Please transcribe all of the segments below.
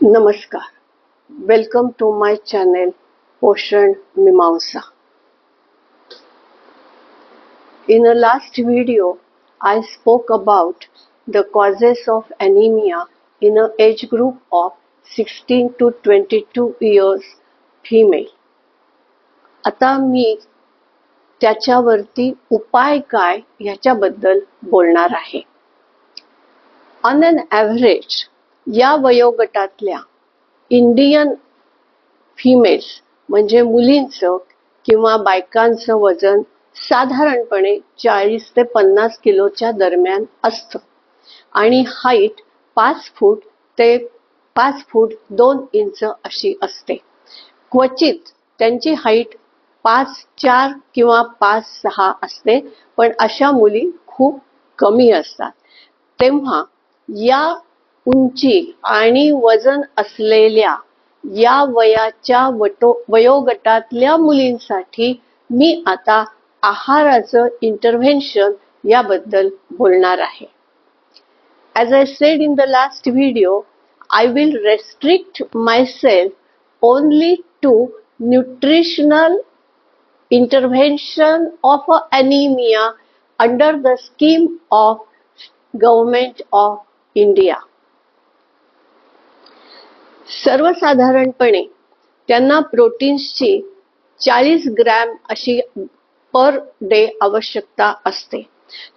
Namaskar. Welcome to my channel Poshan Mimamsa. In a last video, I spoke about the causes of anemia in an age group of 16 to 22 years female. आता मी त्याच्यावरती उपाय काय याच्याबद्दल बोलणार आहे. On an average या वयोगटातल्या Indian females म्हणजे मुलींचं किंवा बायकांचं वजन साधारणपणे 40 ते 50 किलोच्या दरम्यान असतं आणि हाईट 5 फूट ते 5 फूट 2 इंच अशी असते. क्वचित त्यांची हाईट 5'4" किंवा 5'6" असते, पण अशा मुली खूप कमी असतात. तेव्हा या उंची आणि वजन असलेल्या या वयाच्या वयोगटातल्या मुलींसाठी मी आता आहाराचं इंटरव्हेन्शन याबद्दल बोलणार आहे. As I said in the last video, I will restrict myself only to nutritional intervention of anemia under the scheme of Government of India. सर्वसाधारणपणे त्यांना प्रोटीन्सची 40 ग्रॅम अशी पर डे आवश्यकता असते.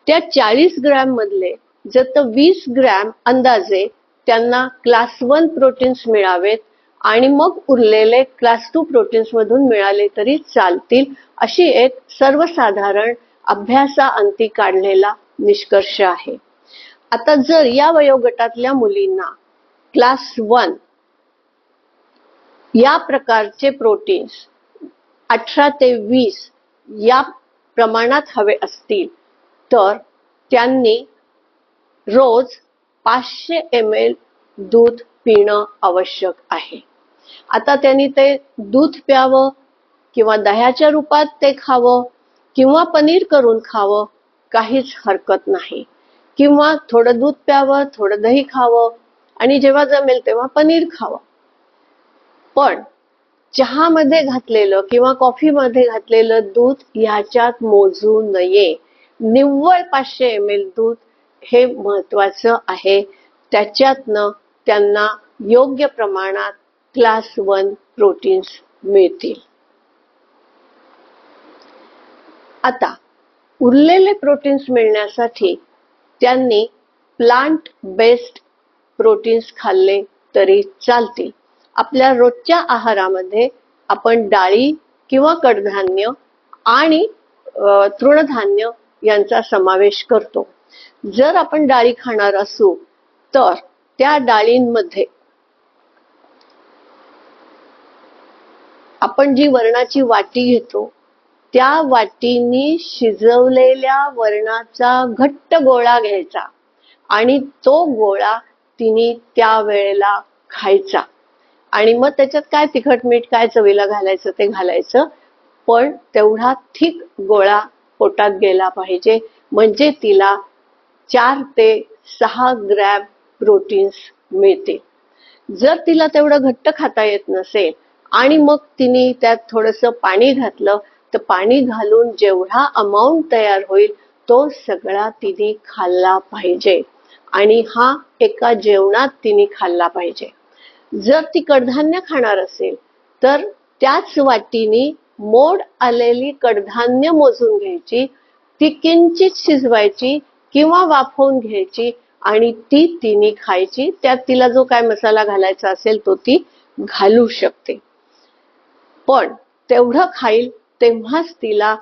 त्या 40 ग्रॅम मधले जर 20 ग्रॅम अंदाजे त्यांना क्लास 1 प्रोटीन्स मिळावेत आणि मग उरलेले क्लास 2 प्रोटीन्स मधून मिळाले तरी चालतील, अशी एक सर्वसाधारण अभ्यासाअंती काढलेला निष्कर्ष आहे. आता जर या वयोगटातल्या मुलींना क्लास 1 या प्रकारचे प्रोटीन्स 18 ते 20 या प्रमाणात हवे असतील तर त्यांनी रोज 500 ml दूध पिणं आवश्यक आहे. आता त्यांनी ते दूध प्यावं किंवा दह्याच्या रूपात ते खावं किंवा पनीर करून खावं, काहीच हरकत नाही. किंवा थोडं दूध प्यावं, थोडं दही खावं आणि जेव्हा जमेल तेव्हा पनीर खावं. पण चहामध्ये घातलेलं किंवा कॉफीमध्ये घातलेलं दूध ह्याच्यात मोजू नये. निव्वळ 500 ml दूध हे महत्वाचं आहे. त्याच्यातनं त्यांना योग्य प्रमाणात क्लास 1 प्रोटीन्स मिळतील. आता उरलेले प्रोटीन्स मिळण्यासाठी त्यांनी प्लांट बेस्ड प्रोटीन्स खाल्ले तरी चालतील. आपल्या रोजच्या आहारामध्ये आपण डाळी किंवा कडधान्य आणि तृणधान्य यांचा समावेश करतो. जर आपण डाळी खाणार असू तर त्या डाळींमध्ये आपण जी वरणाची वाटी घेतो त्या वाटीनी शिजवलेल्या वरणाचा घट्ट गोळा घ्यायचा आणि तो गोळा तिने त्या वेळेला खायचा आणि मग त्याच्यात काय तिखट मीठ काय चवीला घालायचं ते घालायचं, पण तेवढा थिक गोळा पोटात गेला पाहिजे, म्हणजे तिला 4 ते 6 ग्रॅम प्रोटीन्स मिळतील. जर तिला तेवढं घट्ट खाता येत नसेल आणि मग तिने त्यात थोडंसं पाणी घातलं तर पाणी घालून जेवढा अमाऊंट तयार होईल तो सगळा तिने खाल्ला पाहिजे आणि हा एका जेवणात तिने खाल्ला पाहिजे. जर ती कडधान्य खाणार असेल तर त्याच वाटीने मोड आलेली कडधान्य मोजून घ्यायची, ती किंचित शिजवायची किंवा वाफवून घ्यायची आणि ती तिने खायची. त्यात तिला जो काय मसाला घालायचा असेल तो ती घालू शकते. पण तेवढं खाईल तेव्हाच तिला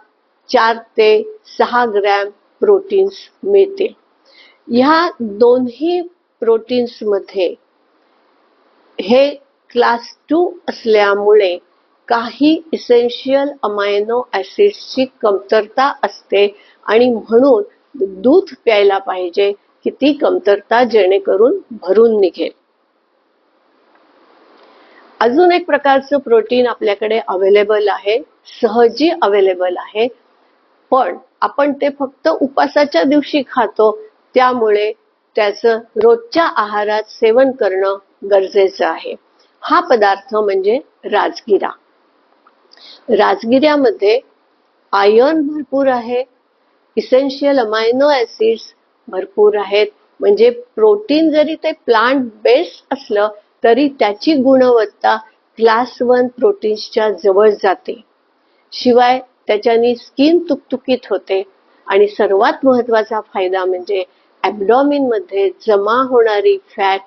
4 ते 6 ग्रॅम प्रोटीन्स मिळतील. ह्या दोन्ही प्रोटीन्स मध्ये हे क्लास 2 असल्यामुळे काही इसेन्शियल अमायनो ऍसिड्सची कमतरता असते आणि म्हणून दूध प्यायला पाहिजे की ती कमतरता जेणेकरून भरून निघेल. अजून एक प्रकारचं प्रोटीन आपल्याकडे अवेलेबल आहे, सहजी अवेलेबल आहे, पण आपण ते फक्त उपासाच्या दिवशी खातो, त्यामुळे त्याचं रोजच्या आहारात सेवन करणं गरजेचं आहे. हा पदार्थ म्हणजे राजगिरा. राजगिऱ्यामध्ये आयर्न भरपूर आहे, इसेन्शियल अमायनो ऍसिड्स भरपूर आहेत. म्हणजे प्रोटीन जरी ते प्लांट बेस्ड असलं तरी त्याची गुणवत्ता क्लास 1 प्रोटीन्सच्या जवळ जाते. शिवाय त्याच्यानी स्किन तुकतुकीत होते आणि सर्वात महत्वाचा फायदा म्हणजे ॲब्डॉमिन मध्ये जमा होणारी फॅट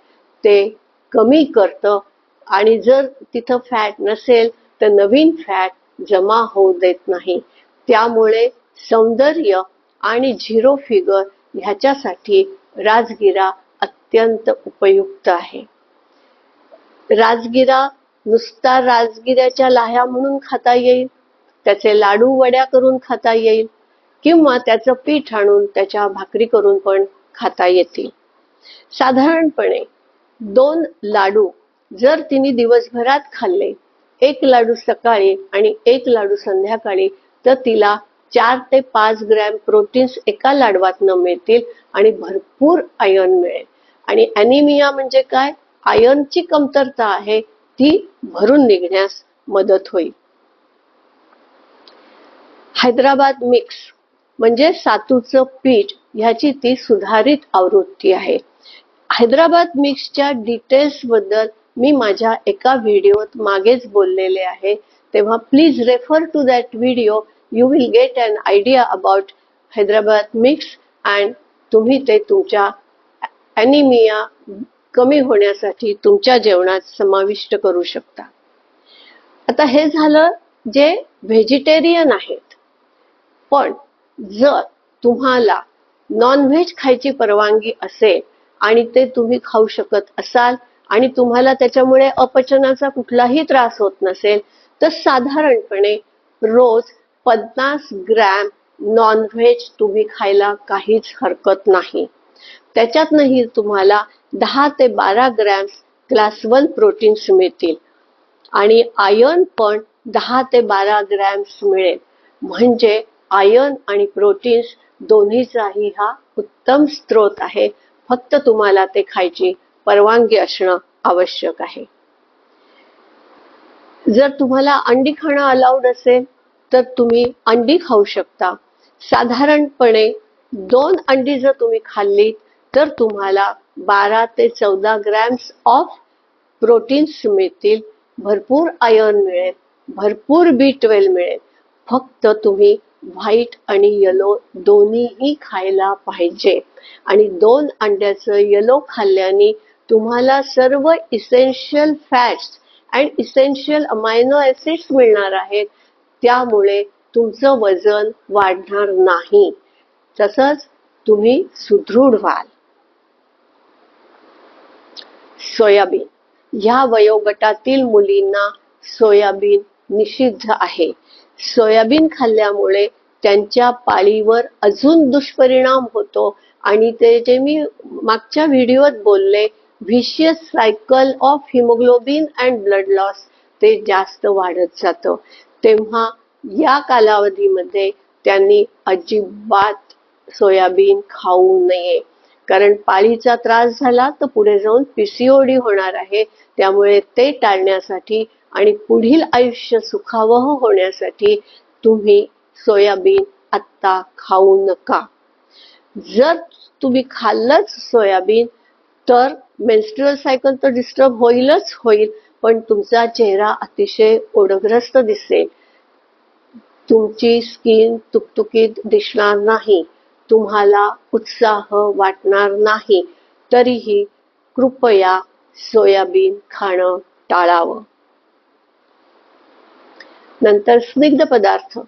ते कमी करतं आणि जर तिथं फॅट नसेल तर नवीन फॅट जमा होऊ देत नाही. त्यामुळे सौंदर्य आणि झिरो फिगर ह्याच्यासाठी राजगिरा अत्यंत उपयुक्त आहे. राजगिरा नुसता राजगिऱ्याच्या लाह्या म्हणून खाता येईल, त्याचे लाडू वड्या करून खाता येईल किंवा त्याचं पीठ आणून त्याच्या भाकरी करून पण खाता येतील. साधारणपणे 2 लाडू जर तिने दिवसभरात खाल्ले, 1 लाडू सकाळी आणि 1 लाडू संध्याकाळी, तर तिला 4 ते 5 ग्रॅम प्रोटीन्स एका लाडवातनं मिळतील आणि भरपूर आयर्न मिळेल. आणि ॲनिमिया म्हणजे काय? आयर्नची कमतरता आहे ती भरून निघण्यास मदत होईल. हैदराबाद मिक्स म्हणजे सातूचं पीठ ह्याची ती सुधारित आवृत्ती आहे. हैदराबाद मिक्सच्या डिटेल्स बद्दल मी माझ्या एका व्हिडिओत मागेच बोललेले आहे, तेव्हा please refer to that video. You will get an idea about Hyderabad mix and तुम्ही ते तुमच्या ॲनिमिया कमी होण्यासाठी तुमच्या जेवणात समाविष्ट करू शकता. आता हे झालं जे व्हेजिटेरियन आहेत. पण जर तुम्हाला नॉनव्हेज खायची परवानगी असेल आणि ते तुम्ही खाऊ शकत असाल आणि तुम्हाला त्याच्यामुळे अपचनाचा कुठलाही त्रास होत नसेल तर साधारणपणे रोज 50 ग्रॅम नॉनव्हेज तुम्ही खायला काहीच हरकत नाही. त्याच्यातनंही तुम्हाला 10 ते 12 ग्रॅम क्लास 1 प्रोटीन्स मिळतील आणि आयर्न पण 10 ते 12 ग्रॅम्स मिळेल. म्हणजे आयर्न आणि प्रोटीन्स दोन्हीचाही हा उत्तम स्रोत आहे. फक्त तुम्हाला ते खायची परवानगी असणं आवश्यक आहे. जर तुम्हाला अंडी खाणं अलाउड असेल तर तुम्ही अंडी खाऊ शकता. साधारणपणे 2 अंडी जर तुम्ही खाल्ली तर तुम्हाला 12 ते 14 ग्रॅम्स ऑफ प्रोटीन्स मिळतील, भरपूर आयर्न मिळेल, भरपूर B12 मिळेल. फक्त तुम्ही व्हाईट आणि येलो दोन्हीही खायला पाहिजे आणि 2 अंड्याचं येलो खाल्ल्याने तुम्हाला सर्व essential fats and essential amino acids मिळणार आहेत. त्यामुळे तुमचं वजन वाढणार नाही, तसंच तुम्ही सुदृढ व्हाल. सोयाबीन ह्या वयोगटातील मुलींना सोयाबीन निषिद्ध आहे. सोयाबीन खाल्ल्यामुळे त्यांच्या पाळीवर अजून दुष्परिणाम होतो आणि ते जे मी मागच्या व्हिडिओत बोलले vicious cycle of haemoglobin and blood loss ते जास्त वाढत जातं. तेव्हा या कालावधीमध्ये त्यांनी अजिबात सोयाबीन खाऊ नये, कारण पाळीचा त्रास झाला तर पुढे जाऊन PCOD होणार आहे. त्यामुळे ते टाळण्यासाठी आणि पुढील आयुष्य सुखावह होण्यासाठी तुम्ही सोयाबीन आत्ता खाऊ नका. जर तुम्ही खाल्लंच सोयाबीन तर मेन्स्ट्रुअल सायकल तर डिस्टर्ब होईलच होईल, पण तुमचा चेहरा अतिशय ओढग्रस्त दिसेल, तुमची स्किन तुकतुकीत दिसणार नाही, तुम्हाला उत्साह वाटणार नाही. तरीही कृपया सोयाबीन खाणं टाळावं. नंतर स्निग्ध पदार्थ.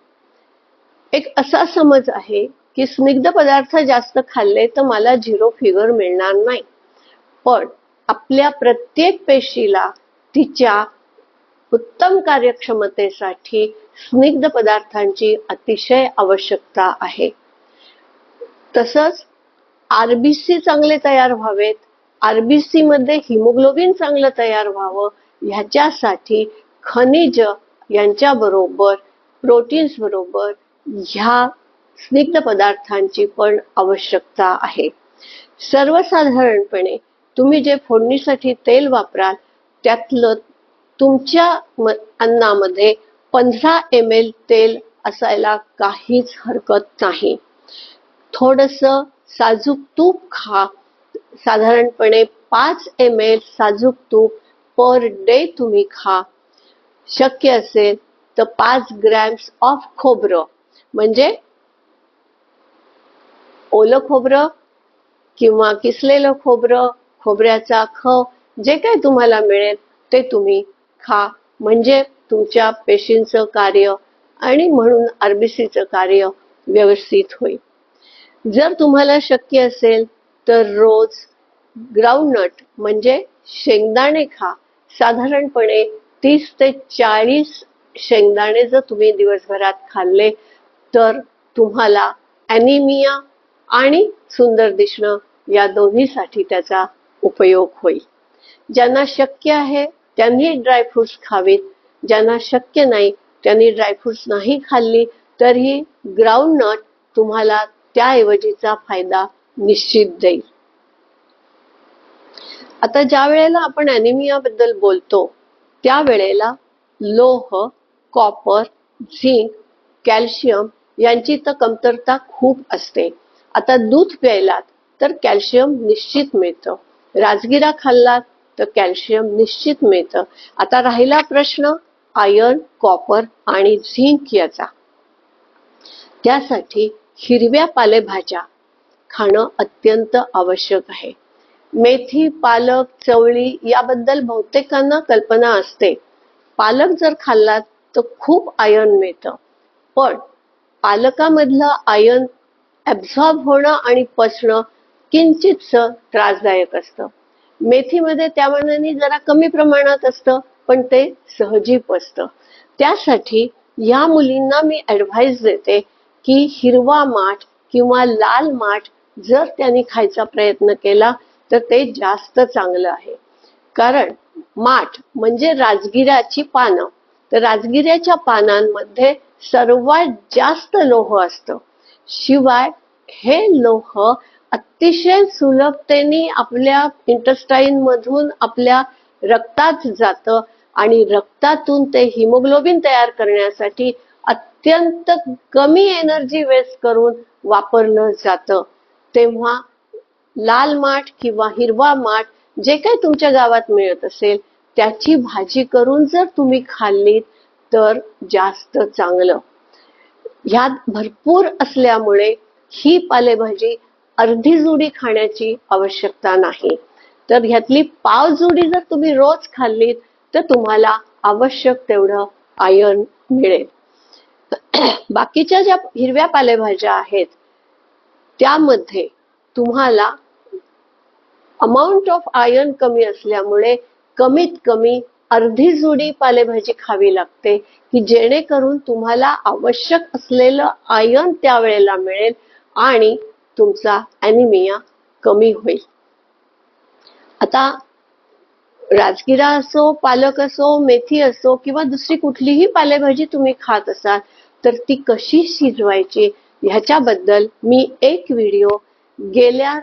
एक असा समज आहे की स्निग्ध पदार्थ जास्त खाल्ले तर मला झिरो फिगर मिळणार नाही. पण आपल्या प्रत्येक पेशीला तिच्या उत्तम कार्यक्षमतेसाठी स्निग्ध पदार्थांची अतिशय आवश्यकता आहे. तसंच RBC चांगले तयार व्हावेत, RBC मध्ये हिमोग्लोबिन चांगलं तयार व्हावं, ह्याच्यासाठी खनिज यांच्याबरोबर प्रोटीन्स बरोबर ह्या स्निग्ध पदार्थांची पण आवश्यकता आहे. सर्वसाधारणपणे तुम्ही जे फोडणीसाठी तेल वापराल त्यातलं तुमच्या अन्नामध्ये 15 ml तेल असायला काहीच हरकत नाही. थोडस साजूक तूप खा. साधारणपणे 5 ml साजूक तूप पर डे तुम्ही खा. शक्य असेल तर 5 ग्रॅम्स ऑफ खोबरं म्हणजे ओलं खोबरं किंवा किसलेलं खोबरं, खोबऱ्याचा खव जे काही तुम्हाला मिळेल ते तुम्ही खा. म्हणजे तुमच्या पेशींचं कार्य आणि म्हणून आरबीसीचं कार्य व्यवस्थित होईल. जर तुम्हाला शक्य असेल तर रोज ग्राउंडनट म्हणजे शेंगदाणे खा. साधारणपणे 30 ते 40 शेंगदाणे जर तुम्ही दिवसभरात खाल्ले तर तुम्हाला ॲनिमिया आणि सुंदर दिसणं या दोन्हीसाठी त्याचा उपयोग होईल. ज्यांना शक्य आहे त्यांनी ड्रायफ्रुट्स खावीत. ज्यांना शक्य नाही त्यांनी ड्रायफ्रुट्स नाही खाल्ली तरीही ग्राउंडनट तुम्हाला त्याऐवजीचा फायदा निश्चित देईल. आता ज्या वेळेला आपण ॲनिमिया बद्दल बोलतो त्यावेळेला लोह, कॉपर, झिंक, कॅल्शियम यांची तर कमतरता खूप असते. आता दूध प्यायलात तर कॅल्शियम निश्चित मिळतं. राजगिरा खाल्लात तर कॅल्शियम निश्चित मिळतं. आता राहिला प्रश्न आयर्न, कॉपर आणि झिंक याचा. त्यासाठी हिरव्या पालेभाज्या खाणं अत्यंत आवश्यक आहे. मेथी, पालक, चवळी याबद्दल बहुतेकांना कल्पना असते. पालक जर खाल्लात तर खूप आयर्न मिळतं, पण पालकामधलं आयर्न ॲब्झॉर्ब होणं आणि पचणं किंचितसं त्रासदायक असतं. मेथीमध्ये त्या मानाने जरा कमी प्रमाणात असतं, पण ते सहजी पचतं. त्यासाठी या मुलींना मी ॲडव्हाइस देते की हिरवा माठ किंवा लाल माठ जर त्यांनी खायचा प्रयत्न केला तर ते जास्त चांगलं आहे. कारण माठ म्हणजे राजगिऱ्याची पानं, तर राजगिऱ्याच्या पानांमध्ये सर्वात जास्त लोह असतं. शिवाय हे लोह अतिशय सुलभतेने आपल्या इंटेस्टाईन मधून आपल्या रक्तात जातं आणि रक्तातून ते हिमोग्लोबिन तयार करण्यासाठी अत्यंत कमी एनर्जी वेस्ट करून वापरलं जातं. तेव्हा लाल माठ किंवा हिरवा माठ जे काही तुमच्या गावात मिळत असेल त्याची भाजी करून जर तुम्ही खाल्लीत तर जास्त चांगलं. ह्यात भरपूर असल्यामुळे ही पालेभाजी अर्धी जुडी खाण्याची आवश्यकता नाही. तर ह्यातली पाव जुडी जर तुम्ही रोज खाल्लीत तर तुम्हाला आवश्यक तेवढं आयर्न मिळेल. बाकीच्या ज्या हिरव्या पालेभाज्या आहेत त्यामध्ये तुम्हाला अमाऊंट ऑफ आयर्न कमी असल्यामुळे कमीत कमी अर्धी जुडी पालेभाजी खावी लागते की जेणेकरून तुम्हाला आवश्यक असलेलं आयर्न त्यावेळेला मिळेल आणि तुमचा ॲनिमिया कमी होईल. आता राजगिरा असो, पालक असो, मेथी असो किंवा दुसरी कुठलीही पालेभाजी तुम्ही खात असाल तर ती कशी शिजवायची ह्याच्याबद्दल मी एक व्हिडिओ गेल्या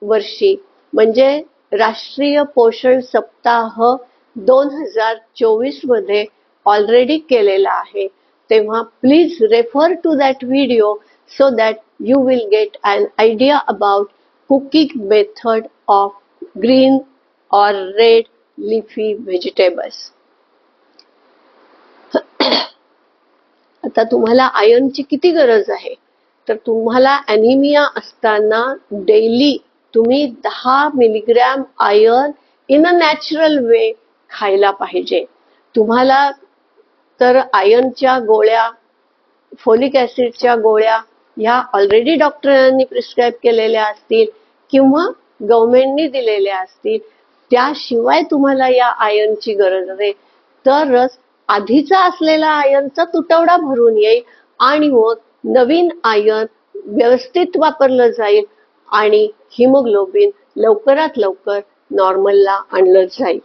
वर्षी म्हणजे राष्ट्रीय पोषण सप्ताह 2024 मध्ये ऑलरेडी केलेला आहे. तेव्हा please refer to that video so that you will get an idea about cooking method of green or red leafy vegetables. आता तुम्हाला आयर्नची किती गरज आहे तर तुम्हाला ॲनिमिया असताना डेली तुम्ही 10 milligram iron in a natural way खायला पाहिजे. तुम्हाला तर आयर्नच्या गोळ्या, फोलिक ॲसिडच्या गोळ्या ह्या ऑलरेडी डॉक्टरांनी प्रिस्क्राईब केलेल्या असतील किंवा गव्हर्नमेंटनी दिलेल्या असतील. त्याशिवाय तुम्हाला या आयर्नची गरज आहे तरच आधीचा असलेला आयर्नचा तुटवडा भरून येईल आणि मग नवीन आयर्न व्यवस्थित वापरलं जाईल आणि हिमोग्लोबिन लवकरात लवकर नॉर्मलला आणलं जाईल.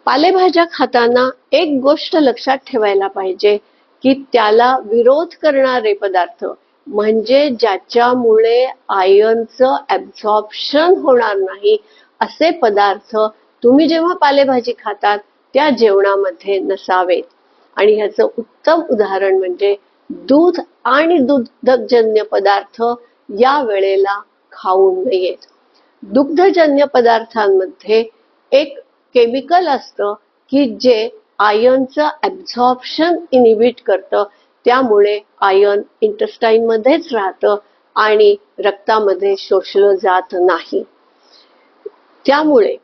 पालेभाज्या खाताना एक गोष्ट लक्षात ठेवायला पाहिजे की त्याला विरोध करणारे पदार्थ म्हणजे ज्याच्यामुळे आयर्नचं ऍब्झॉर्प्शन होणार नाही असे पदार्थ तुम्ही जेव्हा पालेभाजी खातात त्या जेवणामध्ये नसावेत. आणि ह्याचं उत्तम उदाहरण म्हणजे दूध आणि दुग्धजन्य पदार्थ या वेळेला खाऊ नयेत. दुग्धजन्य पदार्थांमध्ये एक केमिकल असतं की जे आयर्नचं ऍब्झॉर्प्शन इनिबिट करतं, त्यामुळे आयर्न इंटेस्टाईन मध्येच राहतं आणि रक्तामध्ये शोषलं जात नाही. त्यामुळे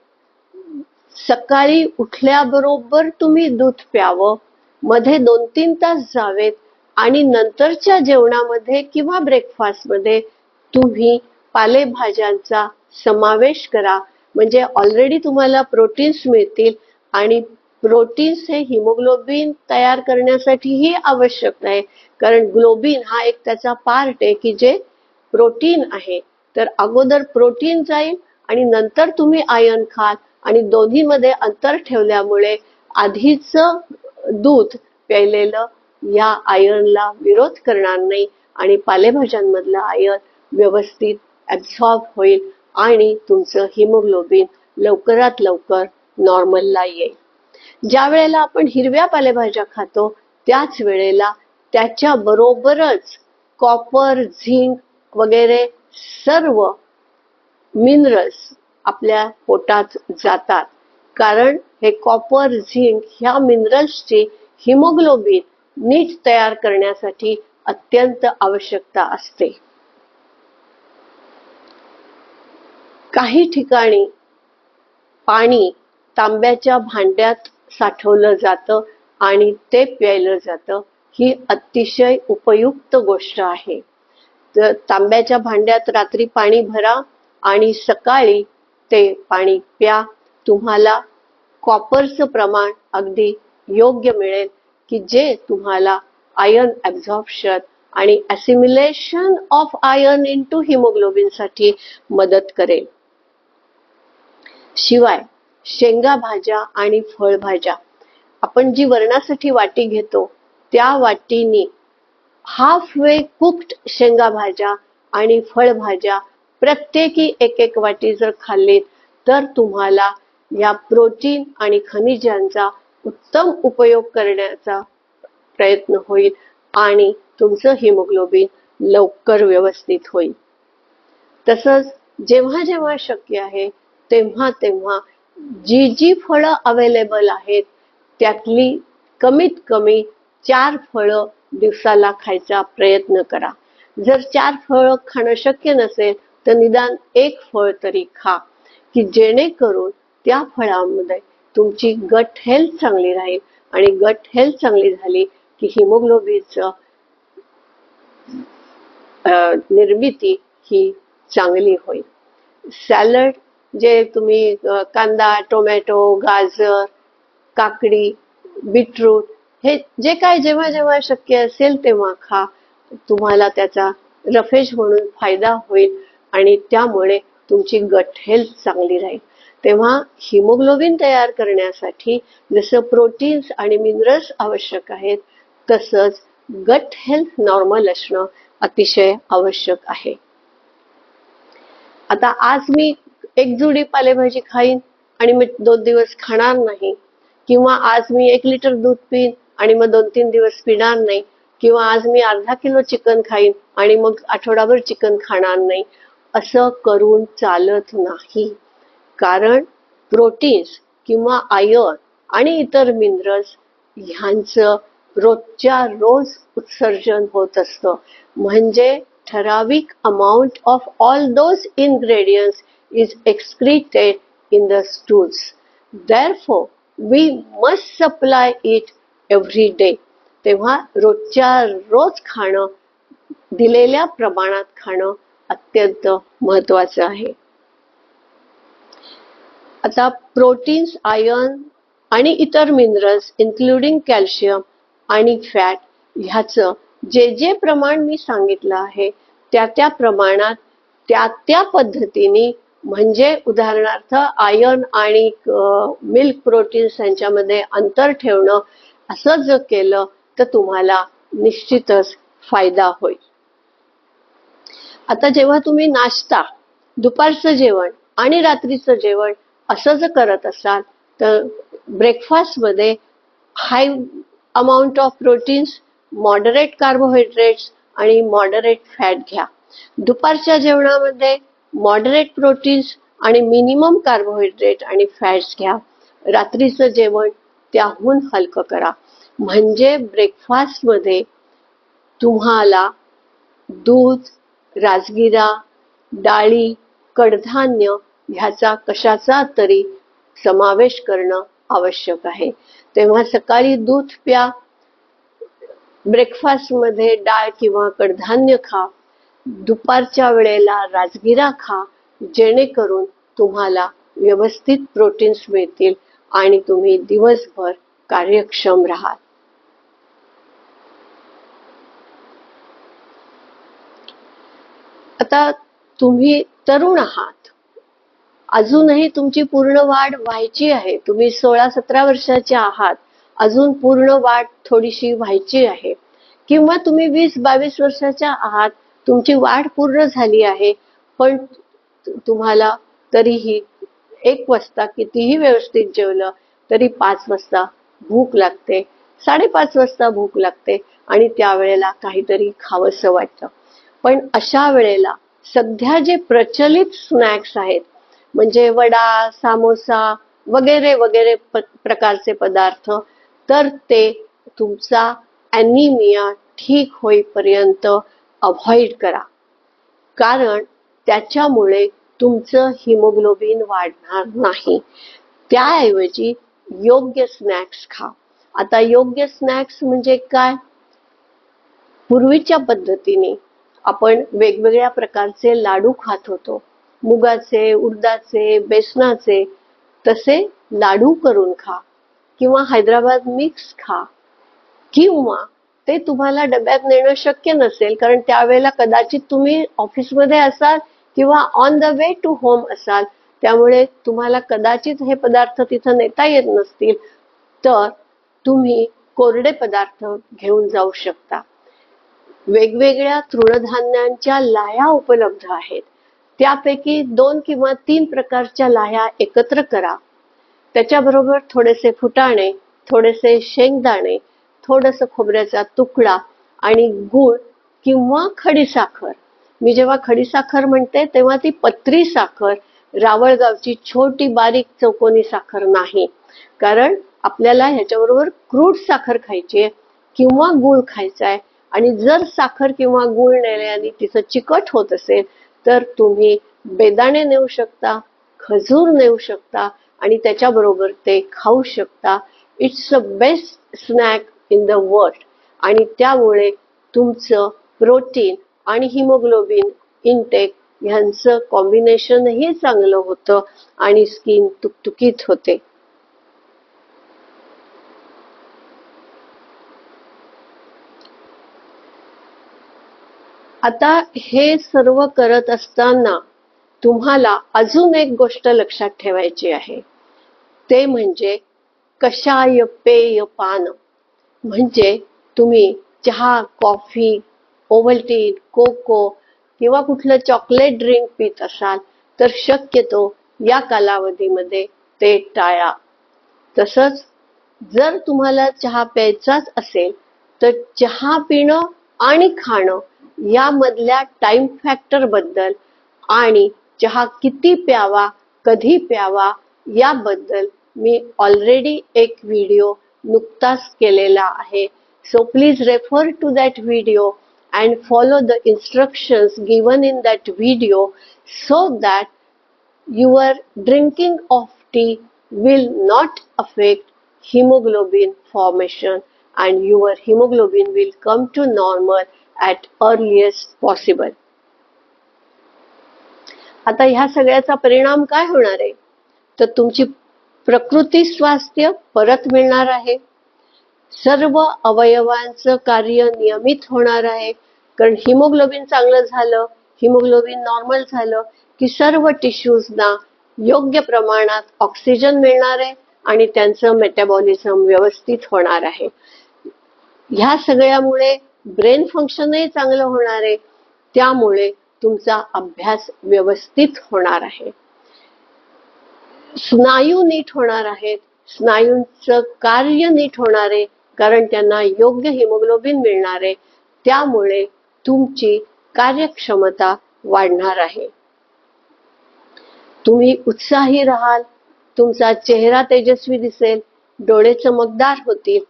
सकाळी उठल्याबरोबर तुम्ही दूध प्यावं, मध्ये 2-3 तास जावेत आणि नंतरच्या जेवणामध्ये किंवा ब्रेकफास्टमध्ये तुम्ही पालेभाज्यांचा समावेश करा. म्हणजे ऑलरेडी तुम्हाला प्रोटीन्स मिळतील आणि प्रोटीन्स हे हिमोग्लोबिन तयार करण्यासाठीही आवश्यक आहे, कारण ग्लोबिन हा एक त्याचा पार्ट आहे की जे प्रोटीन आहे. तर अगोदर प्रोटीन जाईल आणि नंतर तुम्ही आयर्न खाल आणि दोन्हीमध्ये अंतर ठेवल्यामुळे आधीच दूध प्यायलेलं या आयर्नला विरोध करणार नाही आणि पालेभाज्यांमधलं आयर्न व्यवस्थित ऍब्झॉर्ब होईल आणि तुमचं हिमोग्लोबिन लवकरात लवकर नॉर्मलला येईल. ज्या वेळेला आपण हिरव्या पालेभाज्या खातो त्याच वेळेला त्याच्या बरोबरच कॉपर, झिंक वगैरे सर्व मिनरल्स आपल्या पोटात जातात, कारण हे कॉपर, झिंक ह्या मिनरल्सची हिमोग्लोबिन नीट तयार करण्यासाठी अत्यंत आवश्यकता असते. काही ठिकाणी पाणी तांब्याच्या भांड्यात साठवलं जातं आणि ते प्यायलं जातं. ही अतिशय उपयुक्त गोष्ट आहे. तर तांब्याच्या भांड्यात रात्री पाणी भरा आणि सकाळी ते पाणी प्या. तुम्हाला कॉपरचं प्रमाण अगदी योग्य मिळेल की जे तुम्हाला आयर्न ऍब्झॉर्प्शन आणि assimilation of iron into haemoglobin साठी मदत करेल. शिवाय शेंगा भाज्या आणि फळभाज्या आपण जी वरणासाठी वाटी घेतो त्या वाटीनी हाफ वे कुक्ड शेंगा भाज्या आणि फळभाज्या प्रत्येकी एक वाटी जर खाल्लीत तर तुम्हाला या प्रोटीन आणि खनिजांचा उत्तम उपयोग करण्याचा प्रयत्न होईल आणि तुमचं हिमोग्लोबिन लवकर व्यवस्थित होईल. तसंच जेव्हा जेव्हा शक्य आहे तेव्हा तेव्हा जी फळं अवेलेबल आहेत त्यातली कमीत कमी 4 फळं दिवसाला खायचा प्रयत्न करा. जर 4 फळं खाणं शक्य नसेल तर निदान 1 फळ तरी खा, की जेणेकरून त्या फळामध्ये तुमची गट हेल्थ चांगली राहील आणि गट हेल्थ चांगली झाली की हिमोग्लोबिनचं निर्मिती ही चांगली होईल. सॅलड जे तुम्ही कांदा, टोमॅटो, गाजर, काकडी, बीटरूट हे जे काय जेव्हा जेव्हा शक्य असेल तेव्हा खा. तुम्हाला त्याचा रफेज म्हणून फायदा होईल आणि त्यामुळे तुमची गट हेल्थ चांगली राहील. तेव्हा हिमोग्लोबिन तयार करण्यासाठी जसं प्रोटीन्स आणि मिनरल्स आवश्यक आहेत तसंच गट हेल्थ नॉर्मल असणं अतिशय आवश्यक आहे. आता आज मी एक जुडी पालेभाजी खाईन आणि मी 2 दिवस खाणार नाही, किंवा आज मी 1 लिटर दूध पिईन आणि मग 2-3 दिवस पिणार नाही, किंवा आज मी अर्धा किलो चिकन खाईन आणि मग आठवडाभर चिकन खाणार नाही, असं करून चालत नाही. कारण प्रोटीन्स किंवा आयर्न आणि इतर मिनरल्स ह्यांचं रोजच्या रोज उत्सर्जन होत असतं. म्हणजे ठराविक amount of all those ingredients is excreted in the stools. Therefore, we must supply it every day. तेव्हा रोजच्या रोज खाणं, दिलेल्या प्रमाणात खाणं अत्यंत महत्वाचं आहे. आता प्रोटीन्स, आयर्न आणि इतर मिनरल्स इन्क्लुडिंग कॅल्शियम आणि फॅट ह्याचं जे प्रमाण मी सांगितलं आहे त्या प्रमाणात त्या पद्धतीने, म्हणजे उदाहरणार्थ आयर्न आणि मिल्क प्रोटीन्स यांच्यामध्ये अंतर ठेवणं, असं जर केलं तर तुम्हाला निश्चितच फायदा होईल. आता जेव्हा तुम्ही नाश्ता, दुपारचं जेवण आणि रात्रीचं जेवण असं जर करत असाल तर ब्रेकफास्टमध्ये high amount of proteins, moderate carbohydrates आणि मॉडरेट फॅट घ्या. दुपारच्या जेवणामध्ये मॉडरेट प्रोटीन्स आणि मिनिमम कार्बोहायड्रेट आणि फॅट्स घ्या. रात्रीचं जेवण त्याहून हलकं करा. म्हणजे ब्रेकफास्टमध्ये तुम्हाला दूध, राजगिरा, डाळी, कडधान्य ह्याचा कशाचा तरी समावेश करणं आवश्यक आहे. तेव्हा सकाळी दूध प्या, ब्रेकफास्टमध्ये डाळ किंवा कडधान्य खा, दुपारच्या वेळेला राजगिरा खा, जेणेकरून तुम्हाला व्यवस्थित प्रोटीन्स मिळतील आणि तुम्ही दिवसभर कार्यक्षम राहाल. आता तुम्ही तरुण आहात, अजूनही तुमची पूर्ण वाढ व्हायची आहे. तुम्ही 16-17 वर्षाचे आहात, अजून पूर्ण वाढ थोडीशी व्हायची आहे. किंवा तुम्ही 20-22 वर्षाच्या आहात, तुमची वाढ पूर्ण झाली आहे, पण तुम्हाला तरीही 1 वाजता कितीही व्यवस्थित जेवलं तरी 5 वाजता भूक लागते, 5:30 वाजता भूक लागते आणि त्यावेळेला काहीतरी खावंसं वाटतं. पण अशा वेळेला सध्या जे प्रचलित स्नॅक्स आहेत, म्हणजे वडा, सामोसा वगैरे वगैरे प्रकारचे पदार्थ, तर ते तुमचा ॲनिमिया ठीक होईपर्यंत अव्हॉइड करा. कारण त्याच्यामुळे तुमचं हिमोग्लोबिन वाढणार नाही. त्याऐवजी योग्य स्नॅक्स खा. आता योग्य स्नॅक्स म्हणजे काय? पूर्वीच्या पद्धतीने आपण वेगवेगळ्या प्रकारचे लाडू खात होतो. मुगाचे, उडदाचे, बेसनाचे, तसे लाडू करून खा किंवा हैदराबाद मिक्स खा. किंवा ते तुम्हाला डब्यात नेणं शक्य नसेल, कारण त्यावेळेला कदाचित तुम्ही ऑफिसमध्ये असाल किंवा on the way to home असाल, त्यामुळे तुम्हाला कदाचित हे पदार्थ तिथं नेता येत नसतील, तर तुम्ही कोरडे पदार्थ घेऊन जाऊ शकता. वेगवेगळ्या तृणधान्यांच्या लाह्या उपलब्ध आहेत. त्यापैकी 2 किंवा 3 प्रकारच्या लाह्या एकत्र करा. त्याच्याबरोबर थोडेसे फुटाणे, थोडेसे शेंगदाणे, थोडंसं खोबऱ्याचा तुकडा आणि गूळ किंवा खडीसाखर. मी जेव्हा खडीसाखर म्हणते तेव्हा ती पत्री साखर, रावळगावची छोटी बारीक चौकोनी साखर नाही. कारण आपल्याला ह्याच्याबरोबर क्रूड साखर खायची आहे किंवा गूळ खायचा आहे, आणि जर साखर किंवा गूळ नेल्याने तिचं चिकट होत असेल तर तुम्ही बेदाणे नेऊ शकता, खजूर नेऊ शकता आणि त्याच्याबरोबर ते खाऊ शकता. It's a best snack in the world. आणि त्यामुळे तुमचं प्रोटीन आणि हिमोग्लोबिन इनटेक ह्यांचं कॉम्बिनेशनही चांगलं होतं आणि स्किन तुकतुकीत होते. आता हे सर्व करत असताना तुम्हाला अजून एक गोष्ट लक्षात ठेवायची आहे, ते म्हणजे कषाय पेय पान. म्हणजे तुम्ही चहा, कॉफी, ओव्हलटीन, कोको किंवा कुठलं चॉकलेट ड्रिंक पित असाल तर शक्यतो या कालावधीमध्ये ते टाळा. तसंच जर तुम्हाला चहा प्यायचाच असेल तर चहा पिणं आणि खाणं यामधल्या टाइम फॅक्टर बद्दल आणि चहा किती प्यावा, कधी प्यावा याबद्दल मी ऑलरेडी एक व्हिडिओ नुकताच केलेला आहे. So please refer to that video and follow the instructions given in that video so that your drinking of tea will not affect hemoglobin formation and your hemoglobin will come to normal at earliest possible. आता ह्या सगळ्याचा परिणाम काय होणार आहे? तर तुमची प्रकृती स्वास्थ्य परत मिळणार आहे, सर्व अवयवांचं कार्य नियमित होणार आहे. कारण हिमोग्लोबिन चांगलं झालं, हिमोग्लोबिन नॉर्मल झालं की सर्व टिश्यूजना योग्य प्रमाणात ऑक्सिजन मिळणार आहे आणि त्यांचं मेटाबॉलिझम व्यवस्थित होणार आहे. ह्या सगळ्यामुळे ब्रेन फंक्शनही चांगलं होणार आहे. त्यामुळे तुमचा अभ्यास व्यवस्थित होणार आहे. स्नायू नीट होणार आहेत, स्नायूंचं कार्य नीट होणार आहे, कारण त्यांना योग्य हिमोग्लोबिन मिळणार आहे. त्यामुळे तुमची कार्यक्षमता वाढणार आहे. तुम्ही उत्साही राहाल, तुमचा चेहरा तेजस्वी दिसेल, डोळे चमकदार होतील,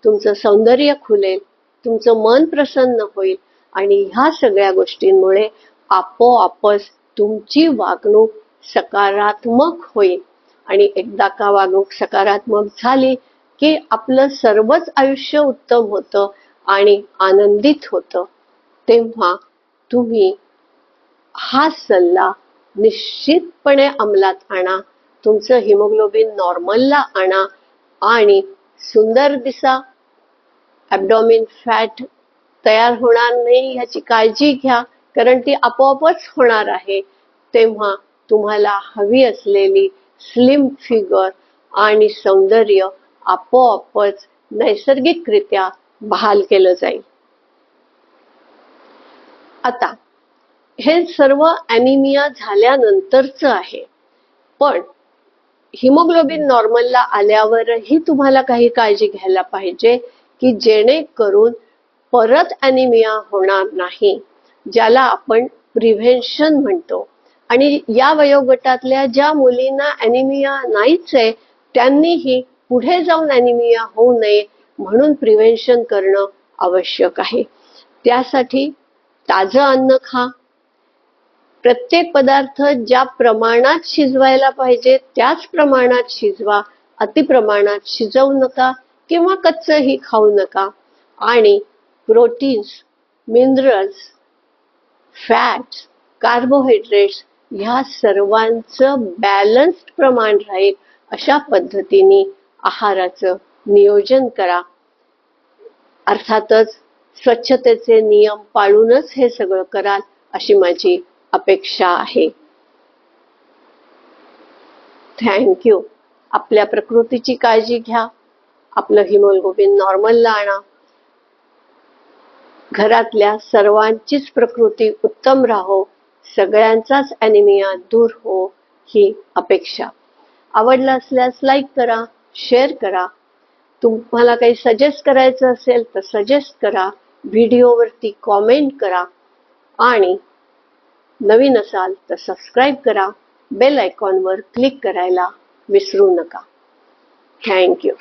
तुमचं सौंदर्य खुलेल, तुमचं मन प्रसन्न होईल आणि ह्या सगळ्या गोष्टींमुळे आपोआपच तुमची वागणूक सकारात्मक होईल. आणि एकदा का वागणूक सकारात्मक झाली की आपलं सर्वच आयुष्य उत्तम होतं आणि आनंदित होतं. तेव्हा तुम्ही हा सल्ला निश्चितपणे अंमलात आणा. तुमचं हिमोग्लोबिन नॉर्मलला आणा आणि सुंदर दिसा. ॲब्डॉमिन फॅट तयार होणार नाही याची काळजी घ्या, कारण ती आपोआपच होणार आहे. तेव्हा तुम्हाला हवी असलेली स्लिम फिगर आणि सौंदर्य आपोआपच नैसर्गिकरित्या बहाल केलं जाईल. आता हे सर्व ॲनिमिया झाल्यानंतरच आहे, पण हिमोग्लोबिन नॉर्मलला आल्यावरही तुम्हाला काही काळजी घ्यायला पाहिजे की जेणेकरून परत ॲनिमिया होणार नाही, ज्याला आपण प्रिव्हेन्शन म्हणतो. आणि या वयोगटातल्या ज्या मुलींना ॲनिमिया नाहीच आहे त्यांनीही पुढे जाऊन ॲनिमिया होऊ नये म्हणून प्रिव्हेन्शन करणं आवश्यक आहे. त्यासाठी ताजं अन्न खा. प्रत्येक पदार्थ ज्या प्रमाणात शिजवायला पाहिजे त्याच प्रमाणात शिजवा. अतिप्रमाणात शिजवू नका किंवा कच्चंही खाऊ नका. आणि प्रोटीन्स, मिनरल्स, फॅट्स, कार्बोहायड्रेट्स ह्या सर्वांचं बॅलन्स्ड प्रमाण राहील अशा पद्धतीने आहाराचं नियोजन करा. अर्थातच स्वच्छतेचे नियम पाळूनच हे सगळं कराल अशी माझी अपेक्षा आहे. थँक्यू. आपल्या प्रकृतीची काळजी घ्या. आपलं हिमोग्लोबिन नॉर्मलला आणा. घरातल्या सर्वांचीच प्रकृती उत्तम राहो, सगळ्यांचाच ॲनिमिया दूर हो ही अपेक्षा. आवडलं असल्यास लाईक करा, शेअर करा. तुम्हाला काही सजेस्ट करायचं असेल तर सजेस्ट करा. व्हिडिओवरती कॉमेंट करा आणि नवीन असाल तर सबस्क्राईब करा. बेल आयकॉनवर क्लिक करायला विसरू नका. थँक्यू.